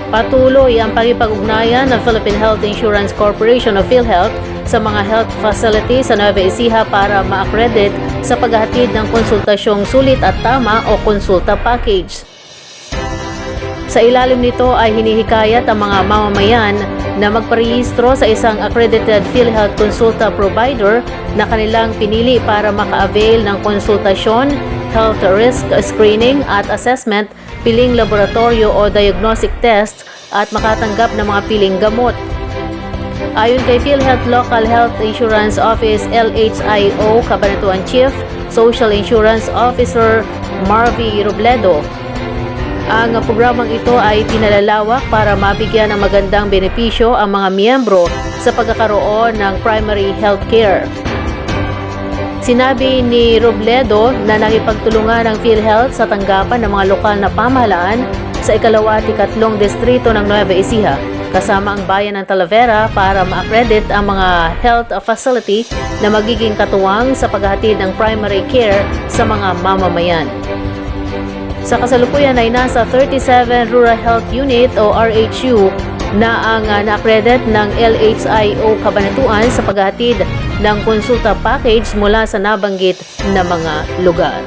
Patuloy ang pakipag-ugnayan ng Philippine Health Insurance Corporation o PhilHealth sa mga health facilities sa Nueva Ecija para ma-accredit sa paghahatid ng konsultasyong sulit at tama o konsulta package. Sa ilalim nito ay hinihikayat ang mga mamamayan na magparehistro sa isang accredited PhilHealth consulta provider na kanilang pinili para maka-avail ng konsultasyon, health risk screening at assessment, piling laboratorio o diagnostic test at makatanggap ng mga piling gamot. Ayon kay PhilHealth Local Health Insurance Office LHIO Cabanatuan Chief Social Insurance Officer Marvy Robledo, ang programang ito ay pinalalawak para mabigyan ng magandang benepisyo ang mga miyembro sa pagkakaroon ng primary health care. Sinabi ni Robledo na nakipagtulungan ng PhilHealth sa tanggapan ng mga lokal na pamahalaan sa 2 at 3 distrito ng Nueva Ecija, kasama ang bayan ng Talavera para ma-accredit ang mga health facility na magiging katuwang sa paghahatid ng primary care sa mga mamamayan. Sa kasalukuyan ay nasa 37 Rural Health Unit o RHU na ang na-accredit ng LHIO Cabanatuan sa paghahatid ng konsulta package mula sa nabanggit na mga lugar.